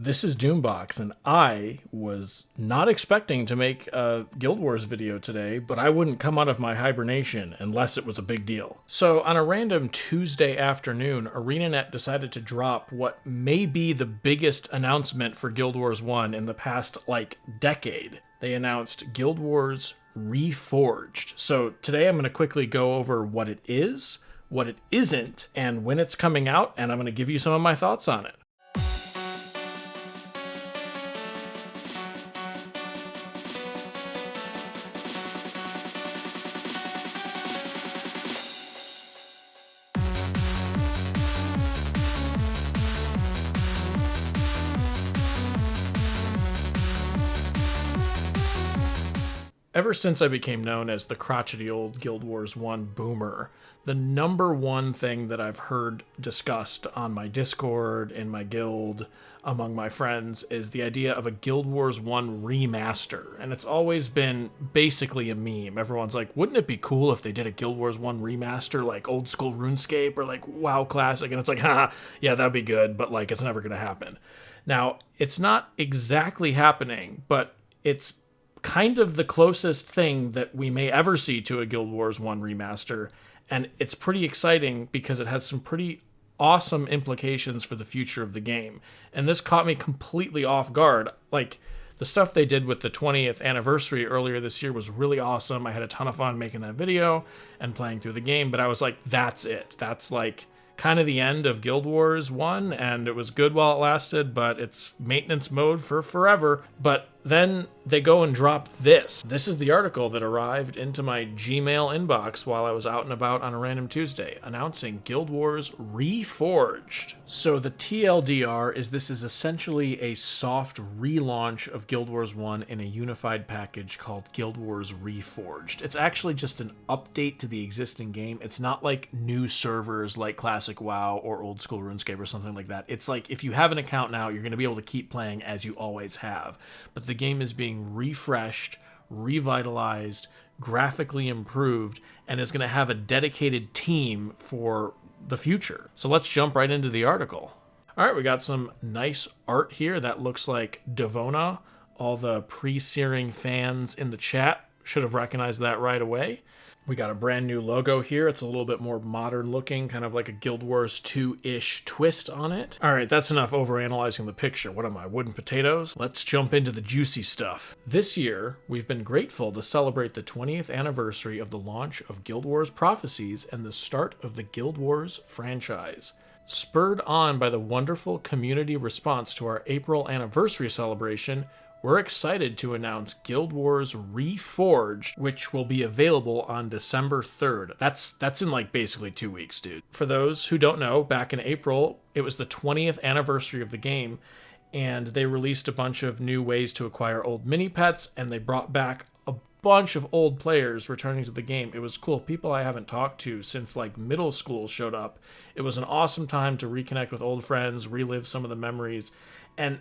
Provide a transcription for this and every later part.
This is Doombox, and I was not expecting to make a Guild Wars video today, but I wouldn't come out of my hibernation unless it was a big deal. So on a random Tuesday afternoon, ArenaNet decided to drop what may be the biggest announcement for Guild Wars 1 in the past, decade. They announced Guild Wars Reforged. So today I'm going to quickly go over what it is, what it isn't, and when it's coming out, and I'm going to give you some of my thoughts on it. Ever since I became known as the crotchety old Guild Wars 1 boomer, the number one thing that I've heard discussed on my Discord, in my guild, among my friends, is the idea of a Guild Wars 1 remaster. And it's always been basically a meme. Everyone's like, wouldn't it be cool if they did a Guild Wars 1 remaster like old school RuneScape or like WoW Classic? And it's like, yeah, that'd be good, but it's never going to happen. Now, it's not exactly happening, but it's kind of the closest thing that we may ever see to a Guild Wars 1 remaster, and it's pretty exciting because it has some pretty awesome implications for the future of the game. And this caught me completely off guard. The stuff they did with the 20th anniversary earlier this year was really awesome. I had a ton of fun making that video and playing through the game, but I was like, that's it. That's kind of the end of Guild Wars 1, and it was good while it lasted, but it's maintenance mode for forever. But then they go and drop this. This is the article that arrived into my Gmail inbox while I was out and about on a random Tuesday, announcing Guild Wars Reforged. So the TLDR is this is essentially a soft relaunch of Guild Wars 1 in a unified package called Guild Wars Reforged. It's actually just an update to the existing game. It's not like new servers like Classic WoW or old school RuneScape or something like that. It's like if you have an account now, you're going to be able to keep playing as you always have. But the game is being refreshed, revitalized, graphically improved, and is going to have a dedicated team for the future. So let's jump right into the article. All right, we got some nice art here that looks like Devona. All the pre-searing fans in the chat should have recognized that right away. We got a brand new logo here. It's a little bit more modern looking, kind of like a Guild Wars 2-ish twist on it. All right, that's enough overanalyzing the picture. What am I, wooden potatoes? Let's jump into the juicy stuff. This year, we've been grateful to celebrate the 20th anniversary of the launch of Guild Wars Prophecies and the start of the Guild Wars franchise. Spurred on by the wonderful community response to our April anniversary celebration, we're excited to announce Guild Wars Reforged, which will be available on December 3rd. That's in basically 2 weeks, dude. For those who don't know, back in April, it was the 20th anniversary of the game, and they released a bunch of new ways to acquire old mini-pets, and they brought back a bunch of old players returning to the game. It was cool. People I haven't talked to since middle school showed up. It was an awesome time to reconnect with old friends, relive some of the memories, and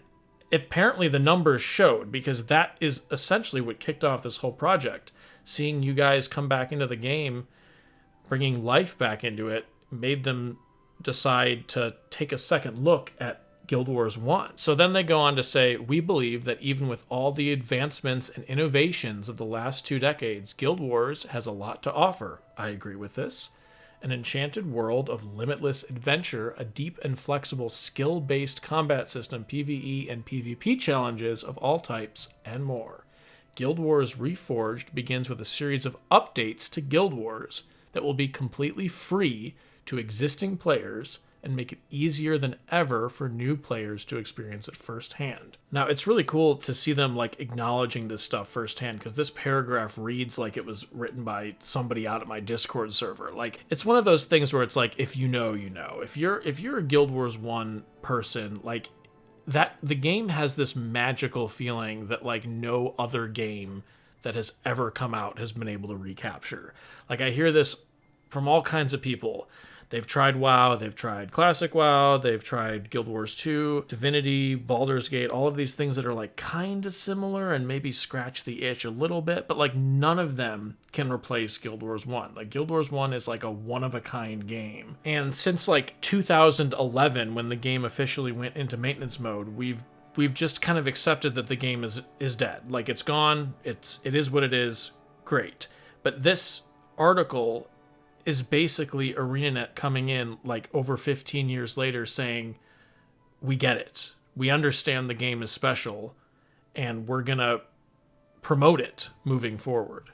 apparently the numbers showed, because that is essentially what kicked off this whole project. Seeing you guys come back into the game, bringing life back into it, made them decide to take a second look at Guild Wars 1. So then they go on to say, we believe that even with all the advancements and innovations of the last 2 decades, Guild Wars has a lot to offer. I agree with this. An enchanted world of limitless adventure, a deep and flexible skill-based combat system, PvE and PvP challenges of all types, and more. Guild Wars Reforged begins with a series of updates to Guild Wars that will be completely free to existing players and make it easier than ever for new players to experience it firsthand. Now, it's really cool to see them acknowledging this stuff firsthand, because this paragraph reads like it was written by somebody out at my Discord server. It's one of those things where it's if you know, you know. If you're a Guild Wars 1 person, that the game has this magical feeling that no other game that has ever come out has been able to recapture. I hear this from all kinds of people. They've tried WoW, they've tried Classic WoW, they've tried Guild Wars 2, Divinity, Baldur's Gate, all of these things that are kind of similar and maybe scratch the itch a little bit, but none of them can replace Guild Wars 1. Guild Wars 1 is a one-of-a-kind game. And since 2011, when the game officially went into maintenance mode, we've we've just kind of accepted that the game is dead. Like, it's gone. It is what it is. Great. But this article is basically ArenaNet coming in like over 15 years later saying, we get it. We understand the game is special, and we're going to promote it moving forward.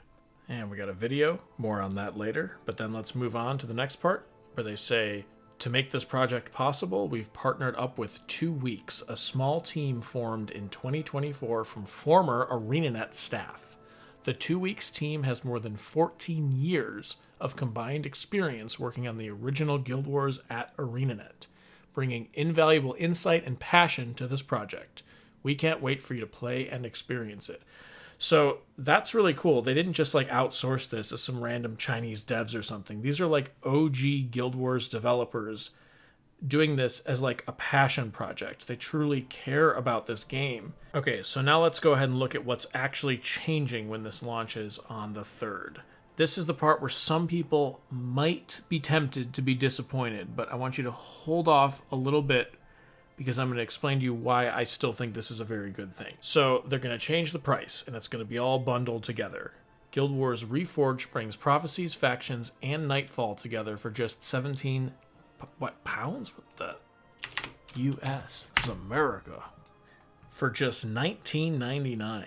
And we got a video, more on that later. But then let's move on to the next part where they say, to make this project possible, we've partnered up with 2 Weeks, a small team formed in 2024 from former ArenaNet staff. The 2 Weeks team has more than 14 years of combined experience working on the original Guild Wars at ArenaNet, bringing invaluable insight and passion to this project. We can't wait for you to play and experience it. So that's really cool. They didn't just like outsource this as some random Chinese devs or something. These are like OG Guild Wars developers doing this as like a passion project. They truly care about this game. Okay, so now let's go ahead and look at what's actually changing when this launches on the 3rd. This is the part where some people might be tempted to be disappointed, but I want you to hold off a little bit because I'm going to explain to you why I still think this is a very good thing. So they're going to change the price, and it's going to be all bundled together. Guild Wars Reforged brings Prophecies, Factions, and Nightfall together for just 17 pounds? What the? US. This is America. For just $19.99.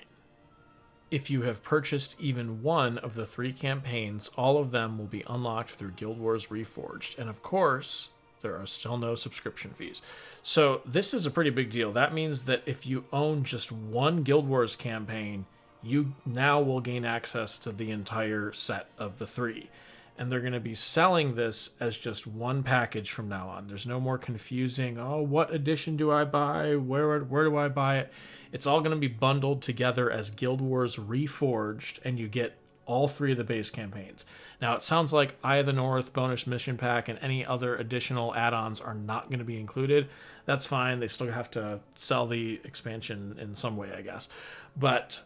If you have purchased even one of the 3 campaigns, all of them will be unlocked through Guild Wars Reforged. And of course, there are still no subscription fees. So this is a pretty big deal. That means that if you own just one Guild Wars campaign, you now will gain access to the entire set of the 3. And they're going to be selling this as just one package from now on. There's no more confusing, oh, what edition do I buy? Where do I buy it? It's all going to be bundled together as Guild Wars Reforged, and you get all 3 of the base campaigns. Now, it sounds like Eye of the North, Bonus Mission Pack, and any other additional add-ons are not going to be included. That's fine. They still have to sell the expansion in some way, I guess. But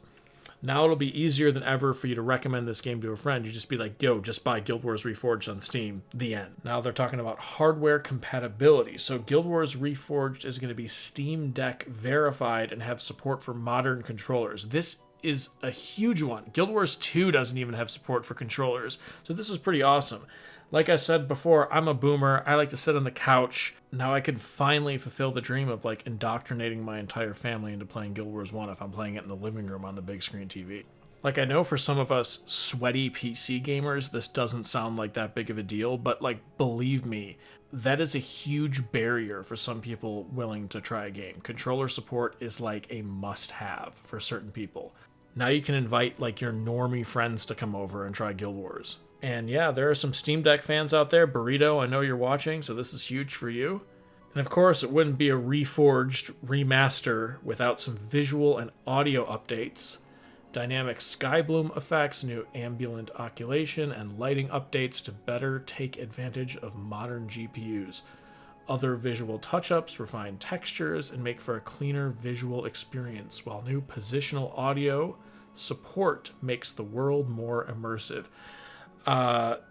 now it'll be easier than ever for you to recommend this game to a friend. You just be like, yo, just buy Guild Wars Reforged on Steam. The end. Now they're talking about hardware compatibility. So Guild Wars Reforged is going to be Steam Deck verified and have support for modern controllers. This is a huge one. Guild Wars 2 doesn't even have support for controllers. So this is pretty awesome. Like I said before, I'm a boomer. I like to sit on the couch. Now I can finally fulfill the dream of like indoctrinating my entire family into playing Guild Wars 1 if I'm playing it in the living room on the big screen TV. Like, I know for some of us sweaty PC gamers, this doesn't sound like that big of a deal, but like, believe me, that is a huge barrier for some people willing to try a game. Controller support is like a must-have for certain people. Now you can invite like your normie friends to come over and try Guild Wars. And yeah, there are some Steam Deck fans out there. Burrito, I know you're watching, so this is huge for you. And of course, it wouldn't be a Reforged remaster without some visual and audio updates, dynamic sky bloom effects, new ambient oculation, and lighting updates to better take advantage of modern GPUs. Other visual touch-ups, refine textures, and make for a cleaner visual experience, while new positional audio support makes the world more immersive.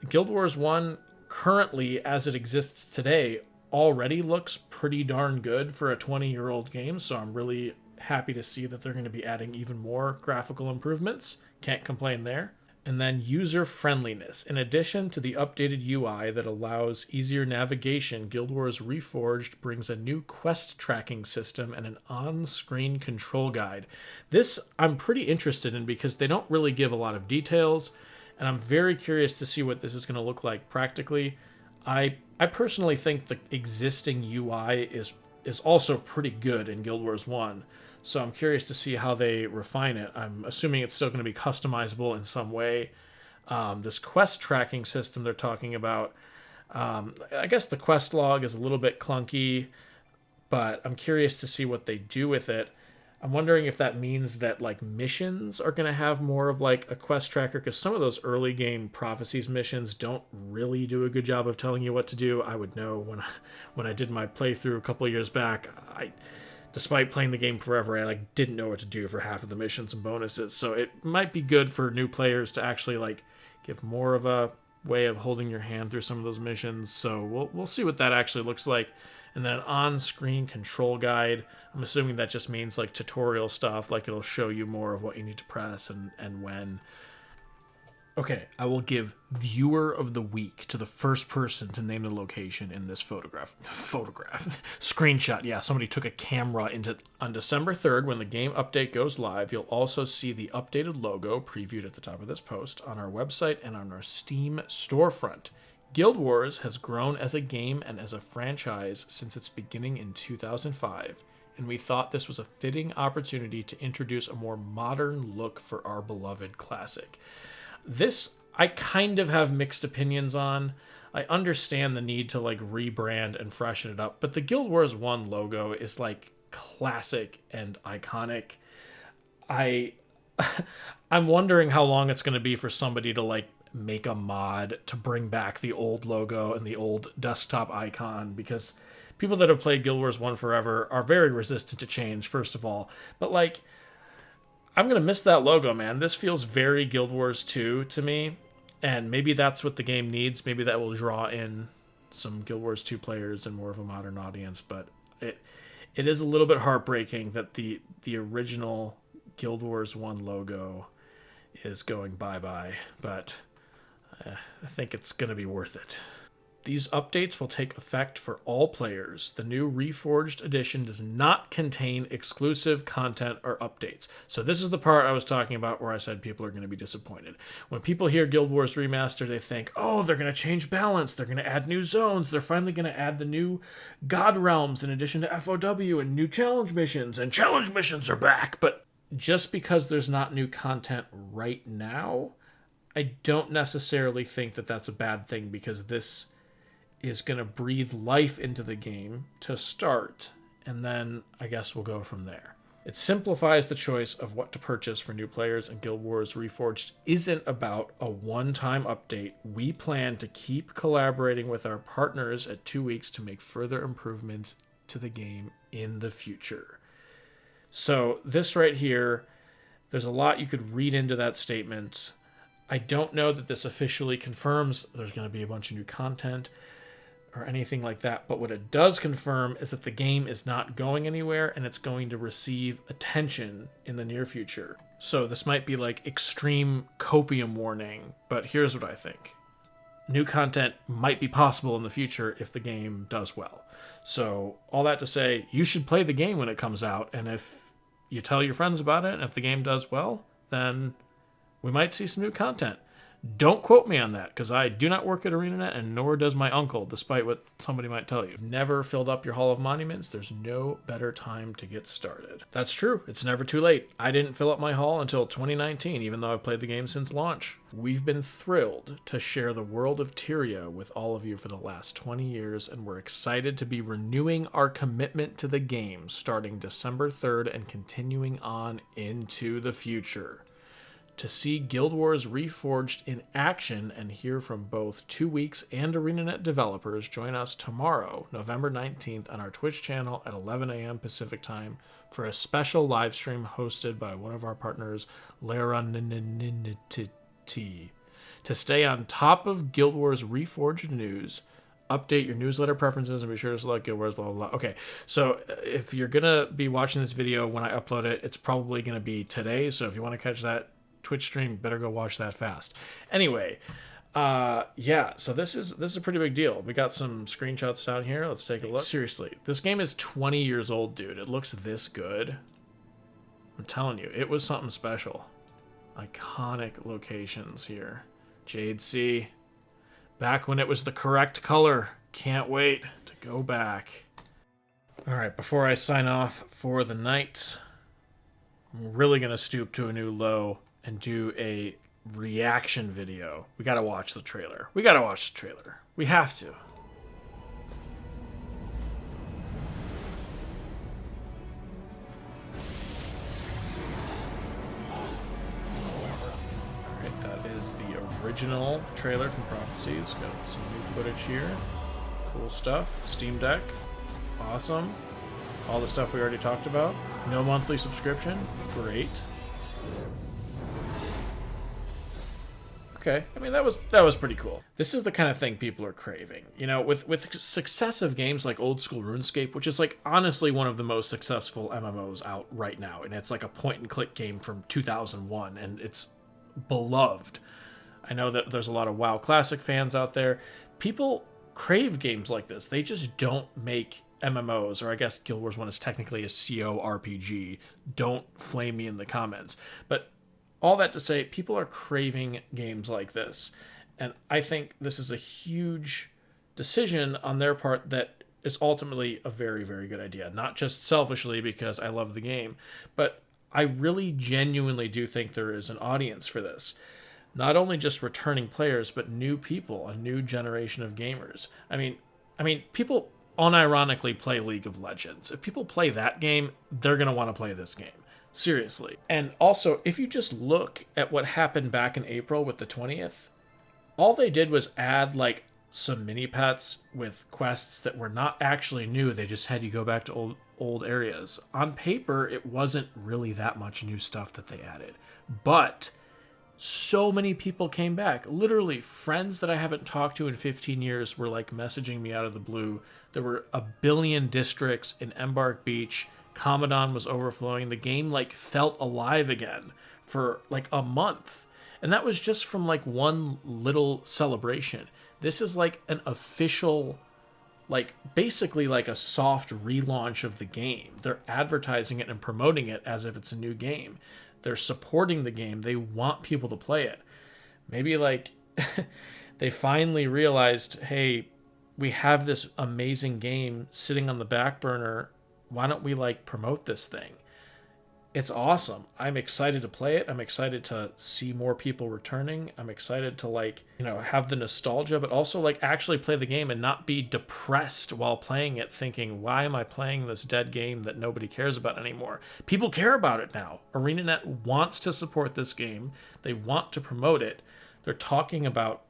Guild Wars 1, currently, as it exists today, already looks pretty darn good for a 20-year-old game, so I'm really happy to see that they're going to be adding even more graphical improvements. Can't complain there. And then user friendliness. In addition to the updated UI that allows easier navigation, Guild Wars Reforged brings a new quest tracking system and an on-screen control guide. This I'm pretty interested in because they don't really give a lot of details, and I'm very curious to see what this is going to look like practically. I personally think the existing UI is also pretty good in Guild Wars 1. So I'm curious to see how they refine it. I'm assuming it's still going to be customizable in some way. This quest tracking system they're talking about, I guess the quest log is a little bit clunky, but I'm curious to see what they do with it. I'm wondering if that means that like missions are going to have more of like a quest tracker, because some of those early game Prophecies missions don't really do a good job of telling you what to do. I would know when I did my playthrough a couple of years back. Despite playing the game forever, I didn't know what to do for half of the missions and bonuses. So it might be good for new players to actually give more of a way of holding your hand through some of those missions. So we'll see what that actually looks like. and then an on-screen control guide. I'm assuming that just means like tutorial stuff, like it'll show you more of what you need to press and when. Okay, I will give Viewer of the Week to the first person to name the location in this photograph. Screenshot. Yeah, somebody took a camera into... On December 3rd, when the game update goes live, you'll also see the updated logo previewed at the top of this post on our website and on our Steam storefront. Guild Wars has grown as a game and as a franchise since its beginning in 2005, and we thought this was a fitting opportunity to introduce a more modern look for our beloved classic. This, I kind of have mixed opinions on. I understand the need to like rebrand and freshen it up, but the Guild Wars 1 logo is like classic and iconic. I'm wondering how long it's going to be for somebody to like make a mod to bring back the old logo and the old desktop icon, because people that have played Guild Wars 1 forever are very resistant to change, first of all. But like, I'm going to miss that logo, man. This feels very Guild Wars 2 to me, and maybe that's what the game needs. Maybe that will draw in some Guild Wars 2 players and more of a modern audience, but it is a little bit heartbreaking that the original Guild Wars 1 logo is going bye-bye, but I think it's going to be worth it. These updates will take effect for all players. The new Reforged edition does not contain exclusive content or updates. So this is the part I was talking about where I said people are going to be disappointed. When people hear Guild Wars Remastered, they think, oh, they're going to change balance. They're going to add new zones. They're finally going to add the new God Realms in addition to FOW and new challenge missions. And challenge missions are back. But just because there's not new content right now, I don't necessarily think that that's a bad thing, because this is going to breathe life into the game to start, and then I guess we'll go from there. It simplifies the choice of what to purchase for new players, and Guild Wars Reforged isn't about a one-time update. We plan to keep collaborating with our partners at 2 weeks to make further improvements to the game in the future. So this right here, there's a lot you could read into that statement. I don't know that this officially confirms there's going to be a bunch of new content or anything like that, but what it does confirm is that the game is not going anywhere, and it's going to receive attention in the near future. So this might be like extreme copium warning, but here's what I think. New content might be possible in the future if the game does well. So all that to say, you should play the game when it comes out, and if you tell your friends about it, and if the game does well, then we might see some new content. Don't quote me on that, because I do not work at ArenaNet, and nor does my uncle, despite what somebody might tell you. Never filled up your Hall of Monuments. There's no better time to get started. That's true. It's never too late. I didn't fill up my Hall until 2019, even though I've played the game since launch. We've been thrilled to share the world of Tyria with all of you for the last 20 years, and we're excited to be renewing our commitment to the game starting December 3rd and continuing on into the future. To see Guild Wars Reforged in action and hear from both 2 weeks and ArenaNet developers, join us tomorrow, November 19th, on our Twitch channel at 11 a.m. Pacific Time for a special live stream hosted by one of our partners, Laranity. To stay on top of Guild Wars Reforged news, update your newsletter preferences and be sure to select Guild Wars, blah, blah, blah. Okay, so if you're going to be watching this video when I upload it, it's probably going to be today, so if you want to catch that Twitch stream, better go watch that fast. Anyway, yeah, so this is a pretty big deal. We got some screenshots down here. Let's take a look. Seriously, this game is 20 years old, dude. It looks this good. I'm telling you, it was something special. Iconic locations here. Jade Sea. Back when it was the correct color. Can't wait to go back. All right, before I sign off for the night, I'm really going to stoop to a new low and do a reaction video. We gotta watch the trailer. We have to. Alright, that is the original trailer from Prophecies. Got some new footage here. Cool stuff. Steam Deck. Awesome. All the stuff we already talked about. No monthly subscription. Great. Okay. I mean, that was pretty cool. This is the kind of thing people are craving. You know, with successive games like old school RuneScape, which is like honestly one of the most successful MMOs out right now, and it's like a point and click game from 2001, and it's beloved. I know that there's a lot of WoW Classic fans out there. People crave games like this. They just don't make MMOs, or I guess Guild Wars 1 is technically a CO RPG. Don't flame me in the comments. But all that to say, people are craving games like this. And I think this is a huge decision on their part that is ultimately a very, very good idea. Not just selfishly because I love the game, but I really genuinely do think there is an audience for this. Not only just returning players, but new people, a new generation of gamers. I mean, people unironically play League of Legends. If people play that game, they're going to want to play this game. Seriously. And also, if you just look at what happened back in April with the 20th, all they did was add like some mini pets with quests that were not actually new. They just had you go back to old areas. On paper, it wasn't really that much new stuff that they added. But so many people came back. Literally, friends that I haven't talked to in 15 years were like messaging me out of the blue. There were a billion districts in Embark Beach. Commandant was overflowing. The game like felt alive again for like a month. And that was just from like one little celebration. This is like an official, like basically like a soft relaunch of the game. They're advertising it and promoting it as if it's a new game. They're supporting the game. They want people to play it. Maybe like they finally realized, hey, we have this amazing game sitting on the back burner. Why don't we like promote this thing? It's awesome. I'm excited to play it. I'm excited to see more people returning. I'm excited to like, you know, have the nostalgia, but also like actually play the game and not be depressed while playing it thinking, why am I playing this dead game that nobody cares about anymore? People care about it now. ArenaNet wants to support this game. They want to promote it. They're talking about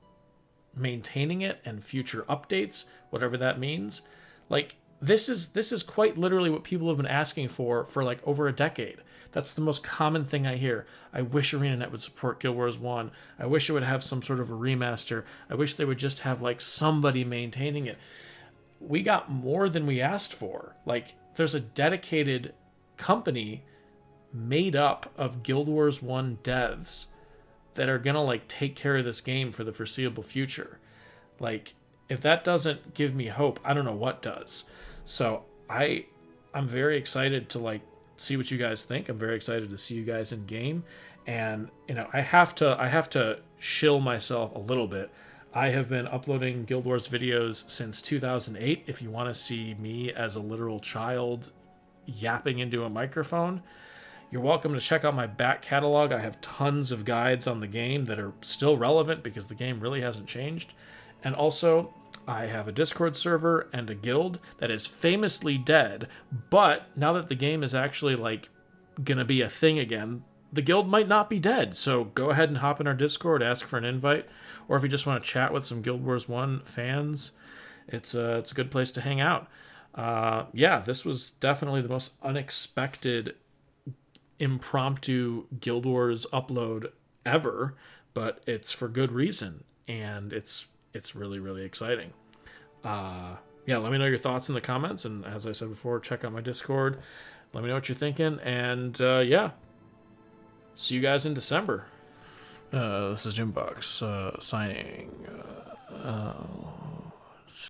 maintaining it and future updates, whatever that means. Like this is quite literally what people have been asking for like over a decade. That's the most common thing I hear. I wish ArenaNet would support Guild Wars 1. I wish it would have some sort of a remaster. I wish they would just have like somebody maintaining it. We got more than we asked for. Like there's a dedicated company made up of Guild Wars 1 devs that are going to like take care of this game for the foreseeable future. Like if that doesn't give me hope, I don't know what does. So I'm very excited to like see what you guys think. I'm very excited to see you guys in game, and you know I have to shill myself a little bit. I have been uploading Guild Wars videos since 2008. If you want to see me as a literal child yapping into a microphone, you're welcome to check out my back catalog. I have tons of guides on the game that are still relevant because the game really hasn't changed. And also, I have a Discord server and a guild that is famously dead, but now that the game is actually like gonna be a thing again, the guild might not be dead. So go ahead and hop in our Discord, ask for an invite, or if you just want to chat with some Guild Wars 1 fans, it's a good place to hang out. Yeah, this was definitely the most unexpected impromptu Guild Wars upload ever, but it's for good reason, and it's really, really exciting. Yeah, let me know your thoughts in the comments, and as I said before, check out my Discord. Let me know what you're thinking, and yeah, see you guys in December. This is Jimbox signing.